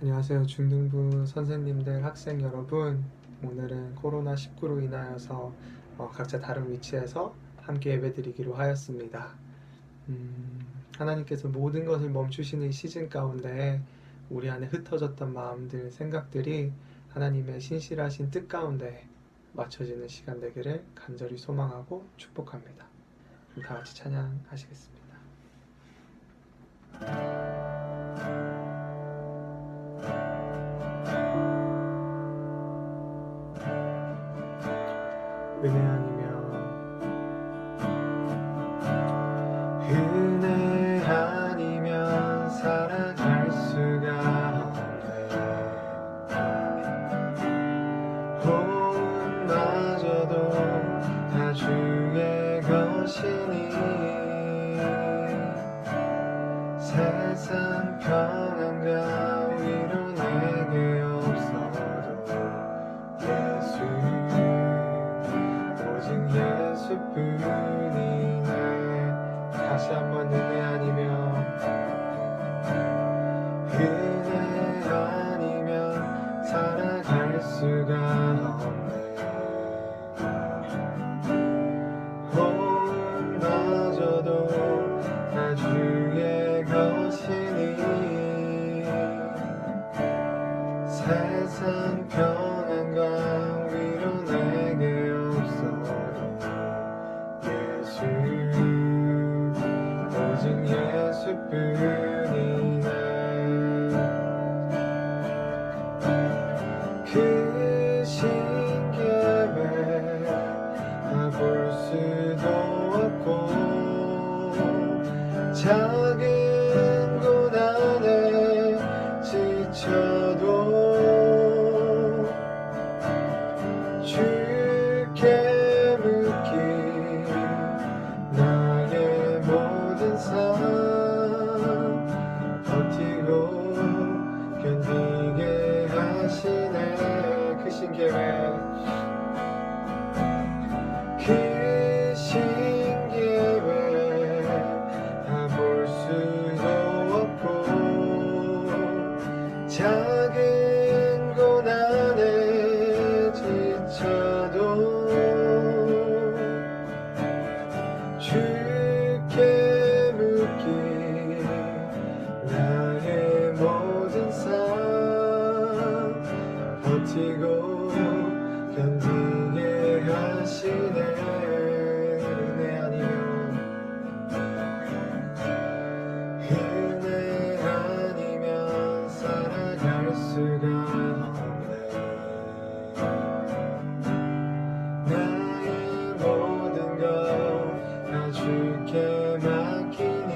안녕하세요. 중등부 선생님들, 학생 여러분. 오늘은 코로나19로 인하여서 각자 다른 위치에서 함께 예배드리기로 하였습니다. 하나님께서 모든 것을 멈추시는 이 시즌 가운데 우리 안에 흩어졌던 마음들, 생각들이 하나님의 신실하신 뜻 가운데 맞춰지는 시간 되기를 간절히 소망하고 축복합니다. 그럼 다 같이 찬양하시겠습니다. 은혜 아니면 살아갈 수가 없네. 호흡마저도 다 주의 것이니 세상 평안과 위로 내게 없어도 예수 오직 예수뿐이네. 다시 한번 은혜 아니면 살아갈 수가 없네. 호흡마저도 다 주의 것이니 세상 평안과 위로 내게 없어도 예수 오직 예수뿐이네. 그 신기함에 볼 수도 없고 작은 고난에 지쳐도 주께 묻기 나의 모든 삶 버티고 견디게 하시네. 그 신기함에 다 볼 수도 없고 작은 고난에 지쳐도 주께 묻기 나의 모든 삶 버티고 견디게 하시네. 은혜 아니면 살아갈 수가 없네. 나의 모든 것 다 주께 맡기니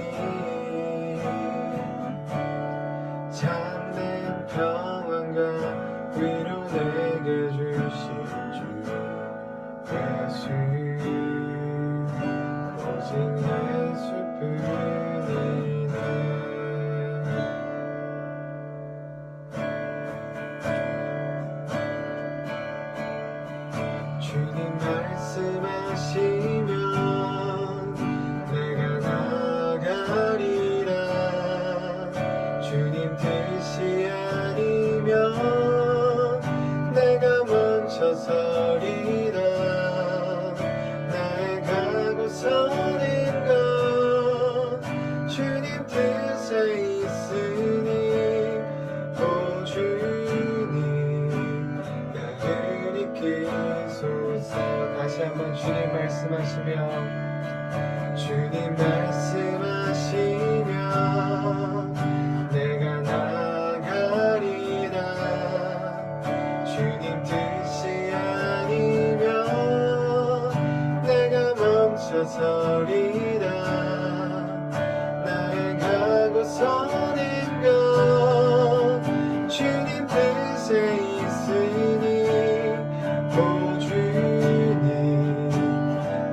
참된 평안과 위로 내게 주신 주 예수 오직 예수뿐이네. 주님 말씀하시면 내가 나가리라. 주님 뜻이 아니면 내가 멈춰서리라. 나의 가고서는 것 주님 뜻에 있으니 오 주님 나를 이끄소서. 다시 한번 주님 말씀하시면 주님 말씀하시면 내가 나가리라. 주님 뜻이 아니면 내가 멈춰서리라. 나의 가고서는 것 주님 뜻에 있으니 오 주님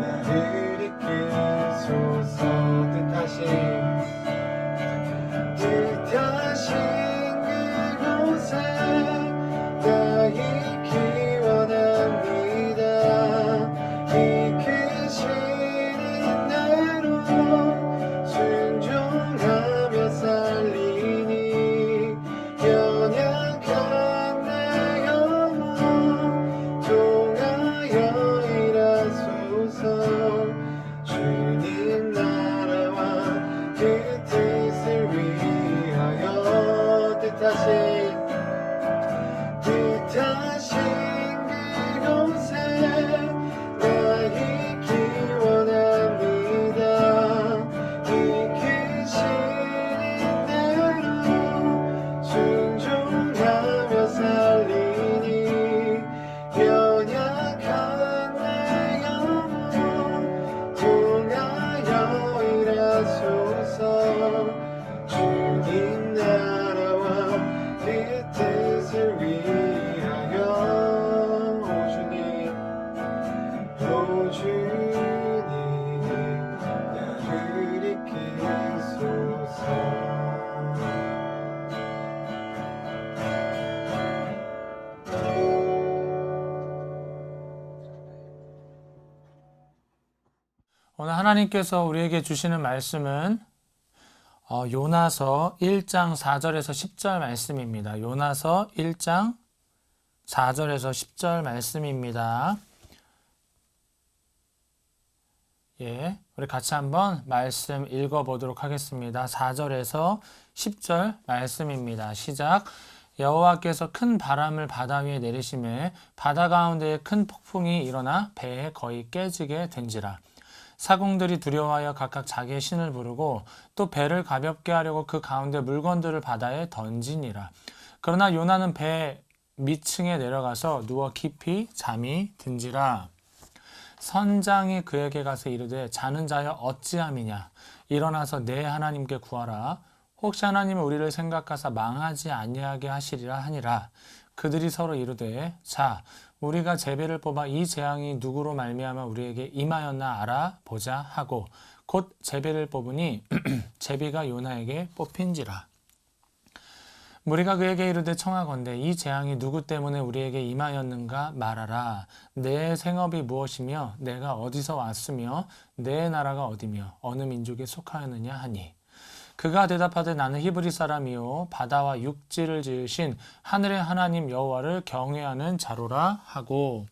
나를 이끄소서. 오늘 하나님께서 우리에게 주시는 말씀은 요나서 1장 4절에서 10절 말씀입니다. 요나서 1장 4절에서 10절 말씀입니다. 예, 우리 같이 한번 말씀 읽어보도록 하겠습니다. 4절에서 10절 말씀입니다. 시작. 여호와께서 큰 바람을 바다 위에 내리시매 바다 가운데에 큰 폭풍이 일어나 배에 거의 깨지게 된지라. 사공들이 두려워하여 각각 자기의 신을 부르고 또 배를 가볍게 하려고 그 가운데 물건들을 바다에 던지니라. 그러나 요나는 배 밑층에 내려가서 누워 깊이 잠이 든지라. 선장이 그에게 가서 이르되 자는 자여 어찌함이냐. 일어나서 내 하나님께 구하라. 혹시 하나님은 우리를 생각하사 망하지 아니하게 하시리라 하니라. 그들이 서로 이르되 자 우리가 제비를 뽑아 이 재앙이 누구로 말미암아 우리에게 임하였나 알아보자 하고 곧 제비를 뽑으니 제비가 요나에게 뽑힌지라. 무리가 그에게 이르되 청하건대 이 재앙이 누구 때문에 우리에게 임하였는가 말하라. 내 생업이 무엇이며 내가 어디서 왔으며 내 나라가 어디며 어느 민족에 속하였느냐 하니 그가 대답하되 나는 히브리 사람이요 바다와 육지를 지으신 하늘의 하나님 여호와를 경외하는 자로라 하고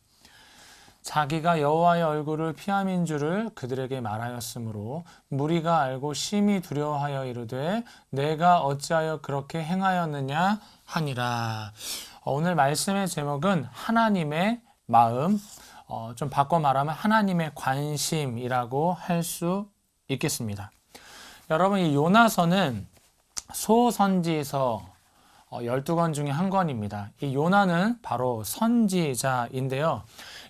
자기가 여호와의 얼굴을 피함인 줄을 그들에게 말하였으므로 무리가 알고 심히 두려워하여 이르되 내가 어찌하여 그렇게 행하였느냐 하니라. 오늘 말씀의 제목은 하나님의 마음, 좀 바꿔 말하면 하나님의 관심이라고 할 수 있겠습니다. 여러분, 이 요나서는 소선지서 12권 중에 한 권입니다. 이 요나는 바로 선지자인데요.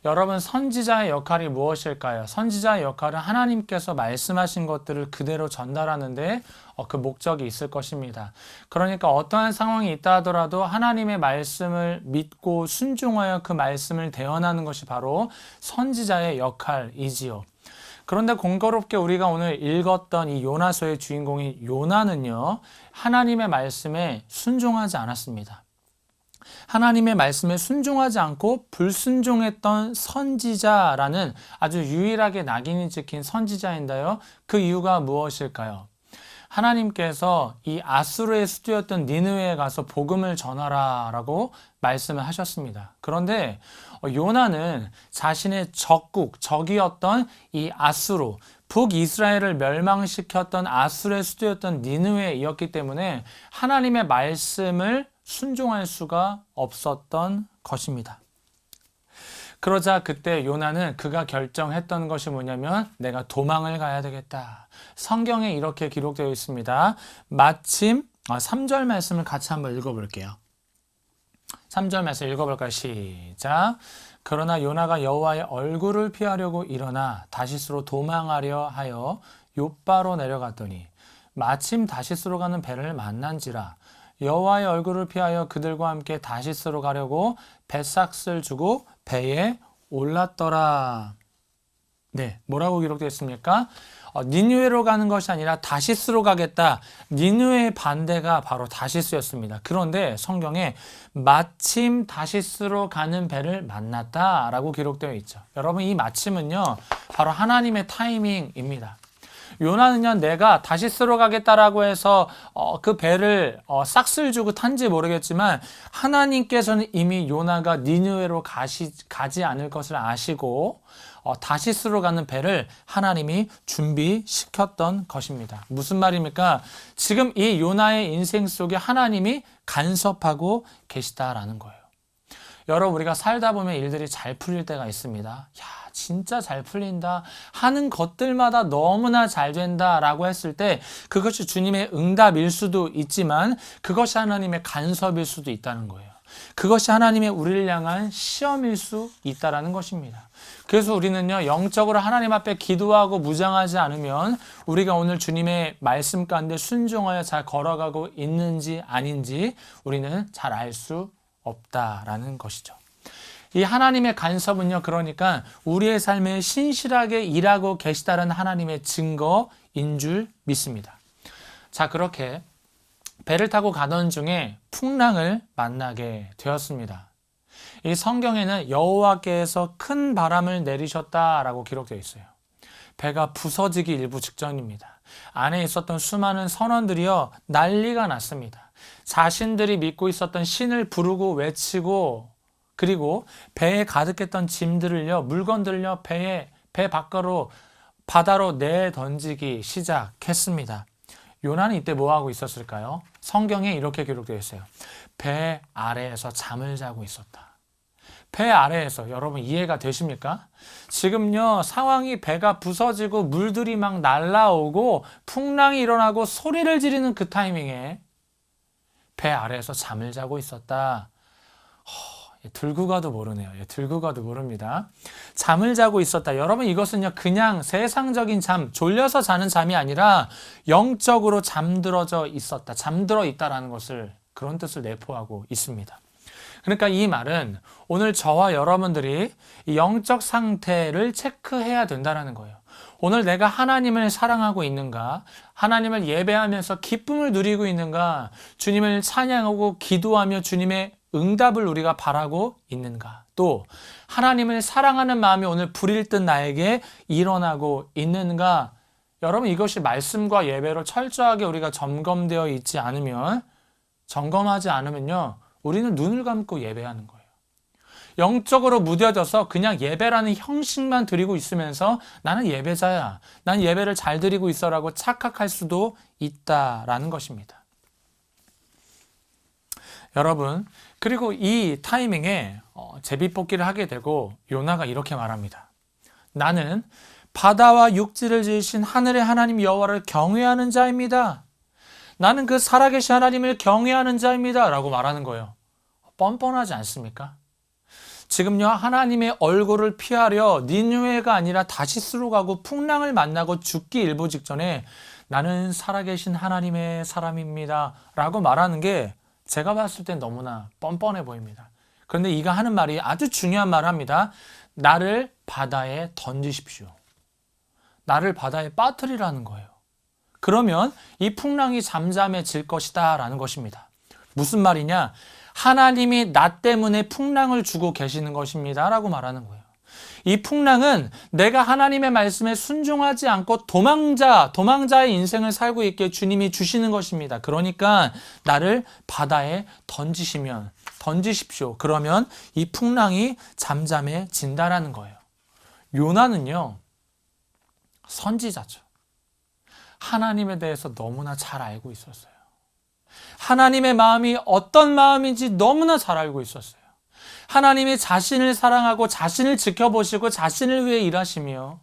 여러분, 선지자의 역할이 무엇일까요? 선지자의 역할은 하나님께서 말씀하신 것들을 그대로 전달하는데 그 목적이 있을 것입니다. 그러니까 어떠한 상황이 있다 하더라도 하나님의 말씀을 믿고 순종하여 그 말씀을 대언하는 것이 바로 선지자의 역할이지요. 그런데 공교롭게 우리가 오늘 읽었던 이 요나서의 주인공인 요나는요, 하나님의 말씀에 순종하지 않았습니다. 하나님의 말씀에 순종하지 않고 불순종했던 선지자라는 아주 유일하게 낙인이 찍힌 선지자인데요. 그 이유가 무엇일까요? 하나님께서 이 아수르의 수도였던 니느웨에 가서 복음을 전하라 라고 말씀을 하셨습니다. 그런데 요나는 자신의 적이었던 이 아수르, 북이스라엘을 멸망시켰던 아수르의 수도였던 니느웨이었기 때문에 하나님의 말씀을 순종할 수가 없었던 것입니다. 그러자 그때 요나는 그가 결정했던 것이 뭐냐면 내가 도망을 가야 되겠다. 성경에 이렇게 기록되어 있습니다. 마침 3절 말씀을 같이 한번 읽어볼게요. 3절 말씀 읽어볼까요? 시작. 그러나 요나가 여호와의 얼굴을 피하려고 일어나 다시스로 도망하려 하여 욥바로 내려갔더니 마침 다시스로 가는 배를 만난지라. 여호와의 얼굴을 피하여 그들과 함께 다시스로 가려고 배삭을 주고 배에 올랐더라. 네, 뭐라고 기록되어 있습니까? 니느웨로 가는 것이 아니라 다시스로 가겠다. 니느웨의 반대가 바로 다시스였습니다. 그런데 성경에 마침 다시스로 가는 배를 만났다라고 기록되어 있죠. 여러분, 이 마침은요, 바로 하나님의 타이밍입니다. 요나는요, 내가 다시스로 가겠다라고 해서 그 배를 싹쓸 주고 탄지 모르겠지만 하나님께서는 이미 요나가 니느웨로 가지 않을 것을 아시고 다시스로 가는 배를 하나님이 준비시켰던 것입니다. 무슨 말입니까? 지금 이 요나의 인생 속에 하나님이 간섭하고 계시다라는 거예요. 여러분, 우리가 살다 보면 일들이 잘 풀릴 때가 있습니다. 야, 진짜 잘 풀린다. 하는 것들마다 너무나 잘 된다라고 했을 때 그것이 주님의 응답일 수도 있지만 그것이 하나님의 간섭일 수도 있다는 거예요. 그것이 하나님의 우리를 향한 시험일 수 있다는 것입니다. 그래서 우리는요, 영적으로 하나님 앞에 기도하고 무장하지 않으면 우리가 오늘 주님의 말씀 가운데 순종하여 잘 걸어가고 있는지 아닌지 우리는 잘 알 수 없다라는 것이죠. 이 하나님의 간섭은요, 그러니까 우리의 삶에 신실하게 일하고 계시다는 하나님의 증거인 줄 믿습니다. 자, 그렇게 배를 타고 가던 중에 풍랑을 만나게 되었습니다. 이 성경에는 여호와께서 큰 바람을 내리셨다라고 기록되어 있어요. 배가 부서지기 일부 직전입니다. 안에 있었던 수많은 선원들이요, 난리가 났습니다. 자신들이 믿고 있었던 신을 부르고 외치고, 그리고 배에 가득했던 짐들을요, 물건들을요, 배 밖으로 바다로 내던지기 시작했습니다. 요나는 이때 뭐 하고 있었을까요? 성경에 이렇게 기록되어 있어요. 배 아래에서 잠을 자고 있었다. 배 아래에서, 여러분 이해가 되십니까? 지금요, 상황이 배가 부서지고 물들이 막 날라오고 풍랑이 일어나고 소리를 지르는 그 타이밍에 배 아래에서 잠을 자고 있었다. 들고 가도 모르네요. 들고 가도 모릅니다. 잠을 자고 있었다. 여러분 이것은요, 그냥 세상적인 잠, 졸려서 자는 잠이 아니라 영적으로 잠들어져 있었다. 잠들어 있다라는 것을, 그런 뜻을 내포하고 있습니다. 그러니까 이 말은 오늘 저와 여러분들이 이 영적 상태를 체크해야 된다는 거예요. 오늘 내가 하나님을 사랑하고 있는가? 하나님을 예배하면서 기쁨을 누리고 있는가? 주님을 찬양하고 기도하며 주님의 응답을 우리가 바라고 있는가? 또 하나님을 사랑하는 마음이 오늘 불일 듯 나에게 일어나고 있는가? 여러분 이것이 말씀과 예배로 철저하게 우리가 점검되어 있지 않으면, 점검하지 않으면요, 우리는 눈을 감고 예배하는 거예요. 영적으로 무뎌져서 그냥 예배라는 형식만 드리고 있으면서 나는 예배자야, 난 예배를 잘 드리고 있어라고 착각할 수도 있다라는 것입니다. 여러분, 그리고 이 타이밍에 제비뽑기를 하게 되고 요나가 이렇게 말합니다. 나는 바다와 육지를 지으신 하늘의 하나님 여호와를 경외하는 자입니다. 나는 그 살아계신 하나님을 경외하는 자입니다 라고 말하는 거예요. 뻔뻔하지 않습니까? 지금요, 하나님의 얼굴을 피하려 니느웨가 아니라 다시스로 가고 풍랑을 만나고 죽기 일보 직전에 나는 살아계신 하나님의 사람입니다 라고 말하는 게 제가 봤을 땐 너무나 뻔뻔해 보입니다. 그런데 이가 하는 말이 아주 중요한 말을 합니다. 나를 바다에 던지십시오. 나를 바다에 빠뜨리라는 거예요. 그러면 이 풍랑이 잠잠해질 것이다 라는 것입니다. 무슨 말이냐? 하나님이 나 때문에 풍랑을 주고 계시는 것입니다 라고 말하는 거예요. 이 풍랑은 내가 하나님의 말씀에 순종하지 않고 도망자의 인생을 살고 있게 주님이 주시는 것입니다. 그러니까 나를 바다에 던지십시오. 그러면 이 풍랑이 잠잠해진다라는 거예요. 요나는요, 선지자죠. 하나님에 대해서 너무나 잘 알고 있었어요. 하나님의 마음이 어떤 마음인지 너무나 잘 알고 있었어요. 하나님이 자신을 사랑하고 자신을 지켜보시고 자신을 위해 일하시며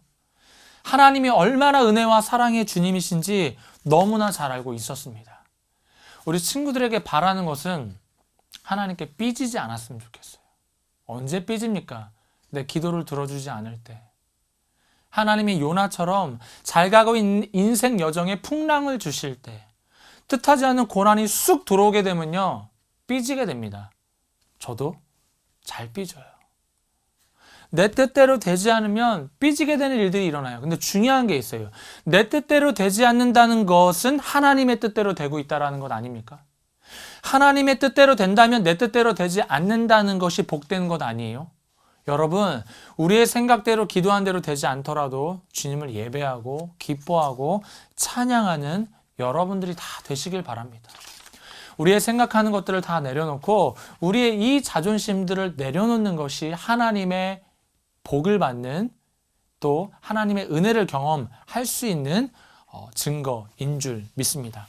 하나님이 얼마나 은혜와 사랑의 주님이신지 너무나 잘 알고 있었습니다. 우리 친구들에게 바라는 것은 하나님께 삐지지 않았으면 좋겠어요. 언제 삐집니까? 내 기도를 들어주지 않을 때. 하나님이 요나처럼 잘 가고 있는 인생 여정에 풍랑을 주실 때, 뜻하지 않은 고난이 쑥 들어오게 되면요, 삐지게 됩니다. 저도 잘 삐져요. 내 뜻대로 되지 않으면 삐지게 되는 일들이 일어나요. 근데 중요한 게 있어요. 내 뜻대로 되지 않는다는 것은 하나님의 뜻대로 되고 있다는 것 아닙니까? 하나님의 뜻대로 된다면 내 뜻대로 되지 않는다는 것이 복되는 것 아니에요? 여러분, 우리의 생각대로 기도한 대로 되지 않더라도 주님을 예배하고 기뻐하고 찬양하는 여러분들이 다 되시길 바랍니다. 우리의 생각하는 것들을 다 내려놓고 우리의 이 자존심들을 내려놓는 것이 하나님의 복을 받는, 또 하나님의 은혜를 경험할 수 있는 증거인 줄 믿습니다.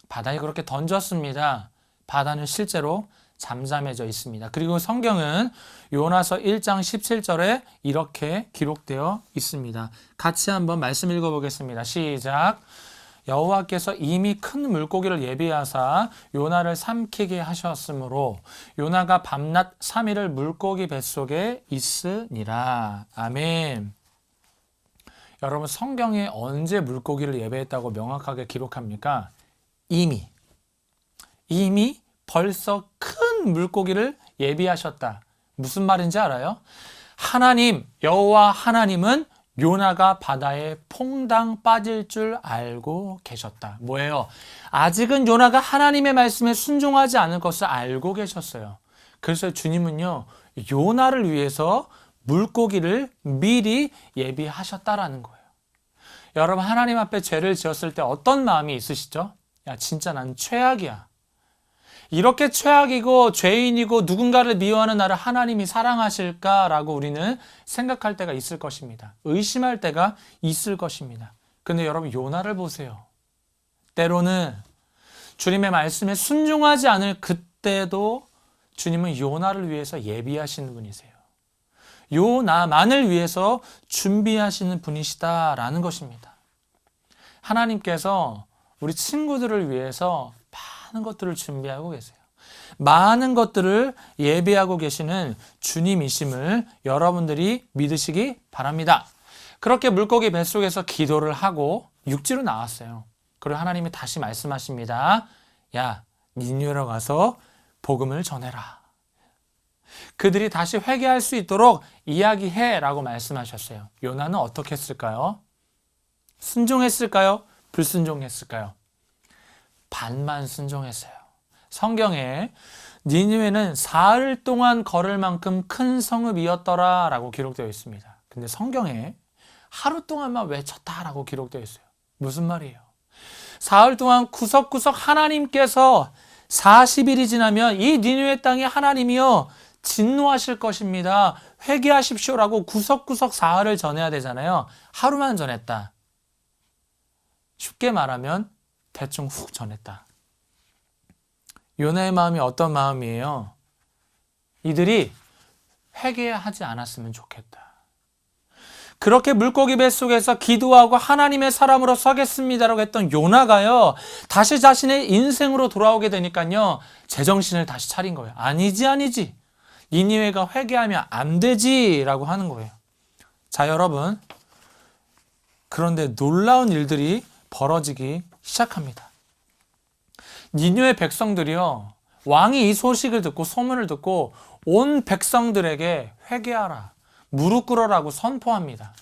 바다에 그렇게 던졌습니다. 바다는 실제로 잠잠해져 있습니다. 그리고 성경은 요나서 1장 17절에 이렇게 기록되어 있습니다. 같이 한번 말씀 읽어보겠습니다. 시작. 여호와께서 이미 큰 물고기를 예비하사 요나를 삼키게 하셨으므로 요나가 밤낮 3일을 물고기 뱃속에 있으니라. 아멘. 여러분, 성경에 언제 물고기를 예배했다고 명확하게 기록합니까? 이미 벌써 큰 물고기를 예비하셨다. 무슨 말인지 알아요? 하나님, 여호와 하나님은 요나가 바다에 퐁당 빠질 줄 알고 계셨다. 뭐예요? 아직은 요나가 하나님의 말씀에 순종하지 않을 것을 알고 계셨어요. 그래서 주님은요, 요나를 위해서 물고기를 미리 예비하셨다라는 거예요. 여러분 하나님 앞에 죄를 지었을 때 어떤 마음이 있으시죠? 야, 진짜 난 최악이야. 이렇게 최악이고 죄인이고 누군가를 미워하는 나를 하나님이 사랑하실까라고 우리는 생각할 때가 있을 것입니다. 의심할 때가 있을 것입니다. 근데 여러분 요나를 보세요. 때로는 주님의 말씀에 순종하지 않을 그때도 주님은 요나를 위해서 예비하시는 분이세요. 요나만을 위해서 준비하시는 분이시다라는 것입니다. 하나님께서 우리 친구들을 위해서 많은 것들을 준비하고 계세요. 많은 것들을 예비하고 계시는 주님이심을 여러분들이 믿으시기 바랍니다. 그렇게 물고기 뱃속에서 기도를 하고 육지로 나왔어요. 그리고 하나님이 다시 말씀하십니다. 야, 니느웨로 가서 복음을 전해라. 그들이 다시 회개할 수 있도록 이야기해라고 말씀하셨어요. 요나는 어떻게 했을까요? 순종했을까요? 불순종했을까요? 반만 순종했어요. 성경에 니느웨는 사흘 동안 걸을 만큼 큰 성읍이었더라 라고 기록되어 있습니다. 근데 성경에 하루 동안만 외쳤다라고 기록되어 있어요. 무슨 말이에요? 사흘 동안 구석구석 하나님께서 40일이 지나면 이 니느웨 땅에 하나님이요 진노하실 것입니다. 회개하십시오라고 구석구석 사흘을 전해야 되잖아요. 하루만 전했다. 쉽게 말하면 대충 훅 전했다. 요나의 마음이 어떤 마음이에요? 이들이 회개하지 않았으면 좋겠다. 그렇게 물고기 뱃속에서 기도하고 하나님의 사람으로 서겠습니다라고 했던 요나가요. 다시 자신의 인생으로 돌아오게 되니까요. 제정신을 다시 차린 거예요. 아니지. 니느웨가 회개하면 안 되지라고 하는 거예요. 자, 여러분. 그런데 놀라운 일들이 벌어지기 시작합니다. 니느웨 백성들이요. 왕이 이 소식을 듣고 소문을 듣고 온 백성들에게 회개하라. 무릎 꿇어라고 선포합니다.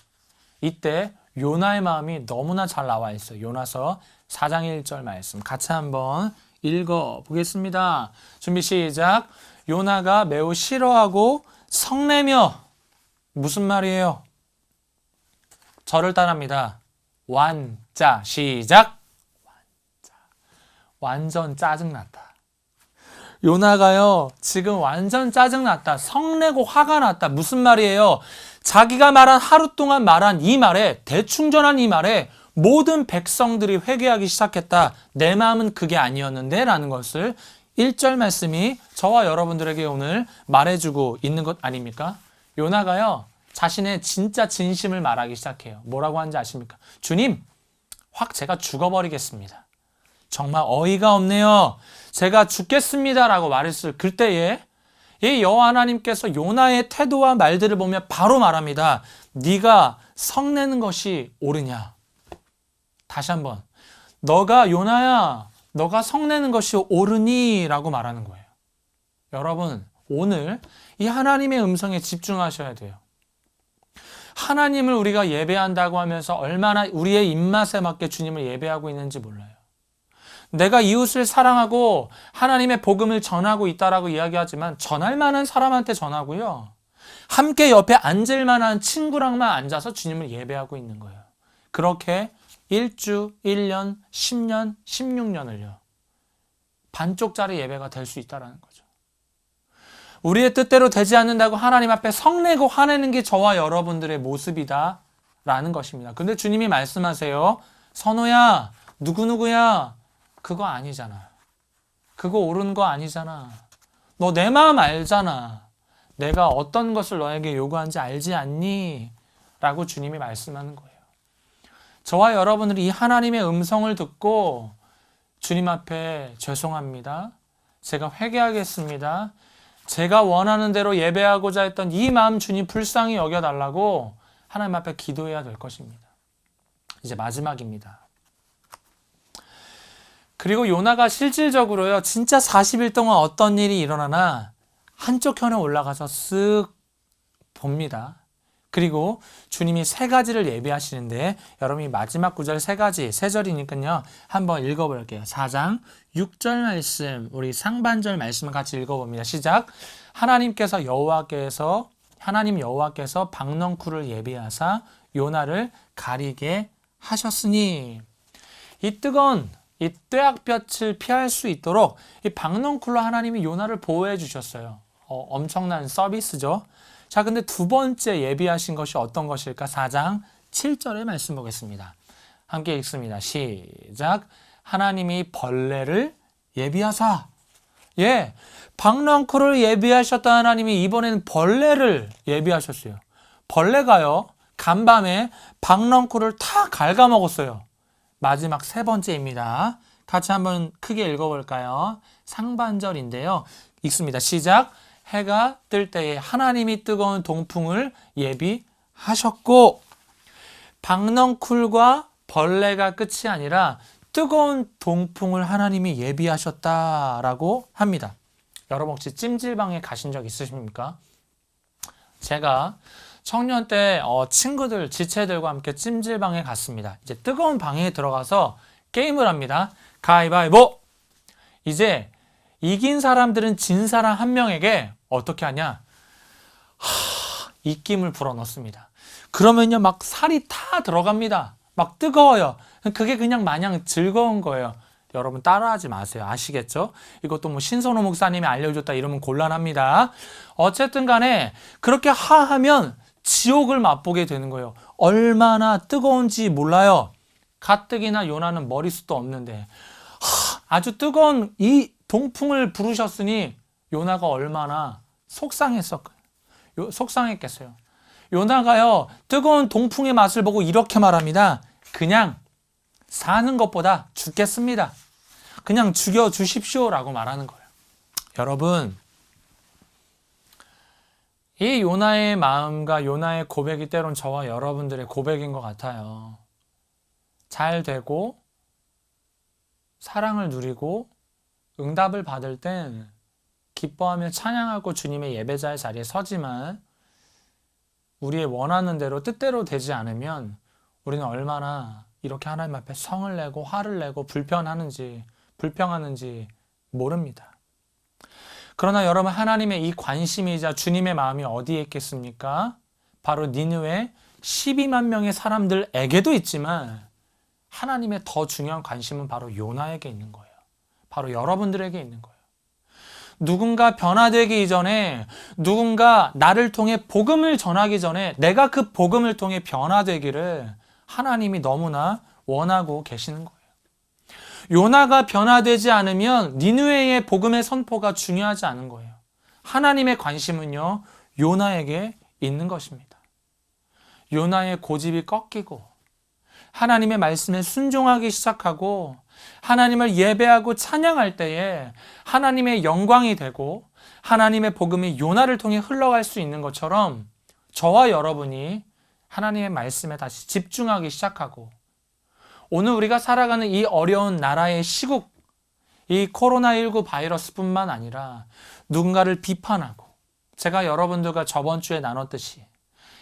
이때 요나의 마음이 너무나 잘 나와 있어요. 요나서 4장 1절 말씀 같이 한번 읽어보겠습니다. 준비 시작. 요나가 매우 싫어하고 성내며 무슨 말이에요? 저를 따라합니다. 완자 시작. 완전 짜증났다. 요나가요, 지금 완전 짜증났다. 성내고 화가 났다. 무슨 말이에요? 자기가 말한 하루 동안 말한 이 말에, 대충 전한 이 말에 모든 백성들이 회개하기 시작했다. 내 마음은 그게 아니었는데 라는 것을 1절 말씀이 저와 여러분들에게 오늘 말해주고 있는 것 아닙니까? 요나가요, 자신의 진짜 진심을 말하기 시작해요. 뭐라고 하는지 아십니까? 주님, 확 제가 죽어버리겠습니다. 정말 어이가 없네요. 제가 죽겠습니다라고 말했을 그때에 이 여호와 하나님께서 요나의 태도와 말들을 보면 바로 말합니다. 네가 성내는 것이 옳으냐? 다시 한번. 너가 요나야, 너가 성내는 것이 옳으니? 라고 말하는 거예요. 여러분, 오늘 이 하나님의 음성에 집중하셔야 돼요. 하나님을 우리가 예배한다고 하면서 얼마나 우리의 입맛에 맞게 주님을 예배하고 있는지 몰라요. 내가 이웃을 사랑하고 하나님의 복음을 전하고 있다라고 이야기하지만 전할 만한 사람한테 전하고요. 함께 옆에 앉을 만한 친구랑만 앉아서 주님을 예배하고 있는 거예요. 그렇게 1주, 1년, 10년, 16년을요. 반쪽짜리 예배가 될 수 있다는 거죠. 우리의 뜻대로 되지 않는다고 하나님 앞에 성내고 화내는 게 저와 여러분들의 모습이다라는 것입니다. 근데 주님이 말씀하세요. 선호야, 누구누구야. 그거 아니잖아. 그거 옳은 거 아니잖아. 너 내 마음 알잖아. 내가 어떤 것을 너에게 요구하는지 알지 않니? 라고 주님이 말씀하는 거예요. 저와 여러분들이 이 하나님의 음성을 듣고 주님 앞에 죄송합니다. 제가 회개하겠습니다. 제가 원하는 대로 예배하고자 했던 이 마음 주님 불쌍히 여겨달라고 하나님 앞에 기도해야 될 것입니다. 이제 마지막입니다. 그리고 요나가 실질적으로요, 진짜 40일 동안 어떤 일이 일어나나 한쪽 현에 올라가서 쓱 봅니다. 그리고 주님이 세 가지를 예비하시는데 여러분이 마지막 구절 세 가지, 세 절이니까요. 한번 읽어볼게요. 4장 6절 말씀, 우리 상반절 말씀을 같이 읽어봅니다. 시작. 하나님 여호와께서 박넝쿨을 예비하사 요나를 가리게 하셨으니 이 뜨거운 이 떼약볕을 피할 수 있도록 이 박넝쿨로 하나님이 요나를 보호해 주셨어요. 엄청난 서비스죠. 자, 근데 두 번째 예비하신 것이 어떤 것일까? 4장 7절의 말씀 보겠습니다. 함께 읽습니다. 시작. 하나님이 벌레를 예비하사. 예, 박넝쿨을 예비하셨던 하나님이 이번에는 벌레를 예비하셨어요. 벌레가요, 간밤에 박넝쿨을 다 갉아먹었어요. 마지막 세 번째입니다. 같이 한번 크게 읽어볼까요? 상반절인데요. 읽습니다. 시작. 해가 뜰 때에 하나님이 뜨거운 동풍을 예비하셨고, 박넝쿨과 벌레가 끝이 아니라 뜨거운 동풍을 하나님이 예비하셨다라고 합니다. 여러분 혹시 찜질방에 가신 적 있으십니까? 제가 청년 때 친구들, 지체들과 함께 찜질방에 갔습니다. 이제 뜨거운 방에 들어가서 게임을 합니다. 가위바위보! 이제 이긴 사람들은 진 사람 한 명에게 어떻게 하냐? 입김을 불어넣습니다. 그러면요, 막 살이 다 들어갑니다. 막 뜨거워요. 그게 그냥 마냥 즐거운 거예요. 여러분 따라하지 마세요. 아시겠죠? 이것도 뭐 신선호 목사님이 알려줬다 이러면 곤란합니다. 어쨌든 간에 그렇게 하면 지옥을 맛보게 되는 거예요. 얼마나 뜨거운지 몰라요. 가뜩이나 요나는 머리숱도 없는데 아주 뜨거운 이 동풍을 부르셨으니 요나가 얼마나 속상했겠어요. 요나가요, 뜨거운 동풍의 맛을 보고 이렇게 말합니다. 그냥 사는 것보다 죽겠습니다. 그냥 죽여주십시오라고 말하는 거예요. 여러분, 이 요나의 마음과 요나의 고백이 때론 저와 여러분들의 고백인 것 같아요. 잘 되고 사랑을 누리고 응답을 받을 땐 기뻐하며 찬양하고 주님의 예배자의 자리에 서지만 우리의 원하는 대로 뜻대로 되지 않으면 우리는 얼마나 이렇게 하나님 앞에 성을 내고 화를 내고 불평하는지 모릅니다. 그러나 여러분, 하나님의 이 관심이자 주님의 마음이 어디에 있겠습니까? 바로 니느웨 12만 명의 사람들에게도 있지만 하나님의 더 중요한 관심은 바로 요나에게 있는 거예요. 바로 여러분들에게 있는 거예요. 누군가 변화되기 이전에, 누군가 나를 통해 복음을 전하기 전에 내가 그 복음을 통해 변화되기를 하나님이 너무나 원하고 계시는 거예요. 요나가 변화되지 않으면 니느웨의 복음의 선포가 중요하지 않은 거예요. 하나님의 관심은요, 요나에게 있는 것입니다. 요나의 고집이 꺾이고 하나님의 말씀에 순종하기 시작하고 하나님을 예배하고 찬양할 때에 하나님의 영광이 되고 하나님의 복음이 요나를 통해 흘러갈 수 있는 것처럼 저와 여러분이 하나님의 말씀에 다시 집중하기 시작하고 오늘 우리가 살아가는 이 어려운 나라의 시국, 이 코로나19 바이러스뿐만 아니라 누군가를 비판하고 제가 여러분들과 저번 주에 나눴듯이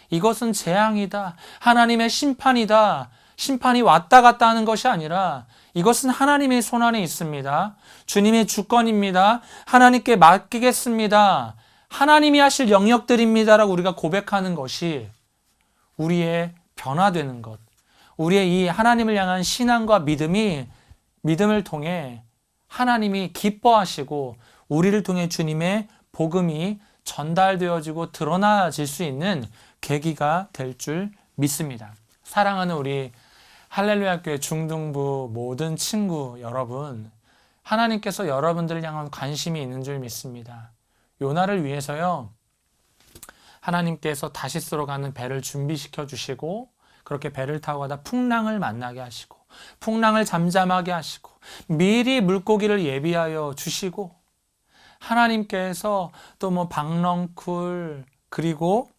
이것은 재앙이다, 하나님의 심판이다, 심판이 왔다 갔다 하는 것이 아니라 이것은 하나님의 손안에 있습니다. 주님의 주권입니다. 하나님께 맡기겠습니다. 하나님이 하실 영역들입니다라고 우리가 고백하는 것이 우리의 변화되는 것, 우리의 이 하나님을 향한 신앙과 믿음을 통해 하나님이 기뻐하시고 우리를 통해 주님의 복음이 전달되어지고 드러나질 수 있는 계기가 될 줄 믿습니다. 사랑하는 우리 할렐루야 교회 중등부 모든 친구 여러분, 하나님께서 여러분들을 향한 관심이 있는 줄 믿습니다. 요나를 위해서요, 하나님께서 다시스로 가는 배를 준비시켜 주시고 그렇게 배를 타고 가다 풍랑을 만나게 하시고 풍랑을 잠잠하게 하시고 미리 물고기를 예비하여 주시고 하나님께서 또 뭐 박넝쿨 그리고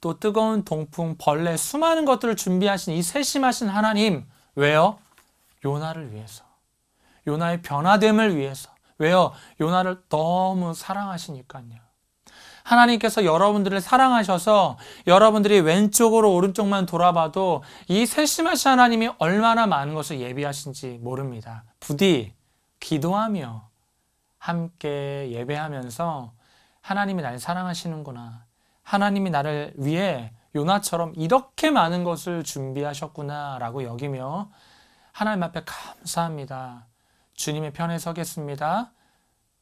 또 뜨거운 동풍, 벌레, 수많은 것들을 준비하신 이 세심하신 하나님, 왜요? 요나를 위해서, 요나의 변화됨을 위해서. 왜요? 요나를 너무 사랑하시니까요. 하나님께서 여러분들을 사랑하셔서 여러분들이 왼쪽으로 오른쪽만 돌아봐도 이 세심하신 하나님이 얼마나 많은 것을 예비하신지 모릅니다. 부디 기도하며 함께 예배하면서 하나님이 나를 사랑하시는구나, 하나님이 나를 위해 요나처럼 이렇게 많은 것을 준비하셨구나라고 여기며 하나님 앞에 감사합니다. 주님의 편에 서겠습니다.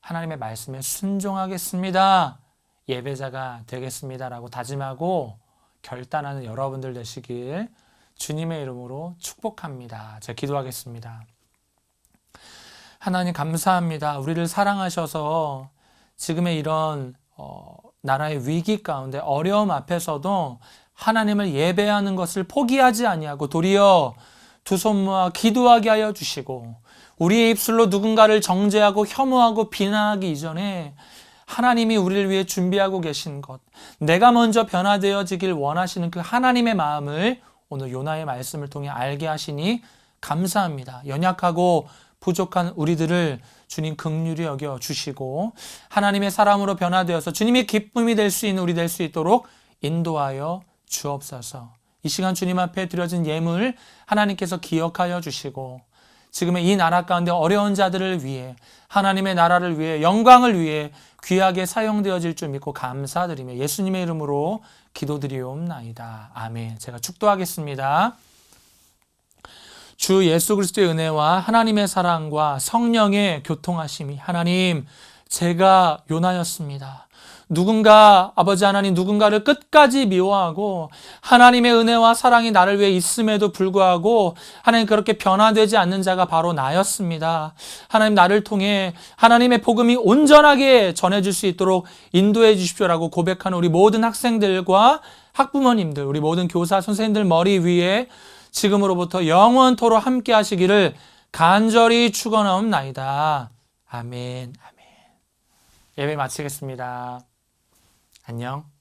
하나님의 말씀에 순종하겠습니다. 예배자가 되겠습니다라고 다짐하고 결단하는 여러분들 되시길 주님의 이름으로 축복합니다. 제가 기도하겠습니다. 하나님 감사합니다. 우리를 사랑하셔서 지금의 이런 나라의 위기 가운데 어려움 앞에서도 하나님을 예배하는 것을 포기하지 아니하고 도리어 두 손 모아 기도하게 하여 주시고 우리의 입술로 누군가를 정죄하고 혐오하고 비난하기 이전에 하나님이 우리를 위해 준비하고 계신 것, 내가 먼저 변화되어지길 원하시는 그 하나님의 마음을 오늘 요나의 말씀을 통해 알게 하시니 감사합니다. 연약하고 부족한 우리들을 주님 긍휼히 여겨 주시고 하나님의 사람으로 변화되어서 주님의 기쁨이 될 수 있는 우리 될 수 있도록 인도하여 주옵소서. 이 시간 주님 앞에 드려진 예물 하나님께서 기억하여 주시고 지금의 이 나라 가운데 어려운 자들을 위해 하나님의 나라를 위해 영광을 위해 귀하게 사용되어질 줄 믿고 감사드리며 예수님의 이름으로 기도드리옵나이다. 아멘. 제가 축도하겠습니다. 주 예수 그리스도의 은혜와 하나님의 사랑과 성령의 교통하심이 하나님, 제가 요나였습니다. 누군가 아버지 하나님 누군가를 끝까지 미워하고 하나님의 은혜와 사랑이 나를 위해 있음에도 불구하고 하나님 그렇게 변화되지 않는 자가 바로 나였습니다. 하나님 나를 통해 하나님의 복음이 온전하게 전해질 수 있도록 인도해 주십시오라고 고백하는 우리 모든 학생들과 학부모님들, 우리 모든 교사 선생님들 머리 위에 지금으로부터 영원토록 함께 하시기를 간절히 축원하옵나이다. 아멘. 아멘. 예배 마치겠습니다. 안녕.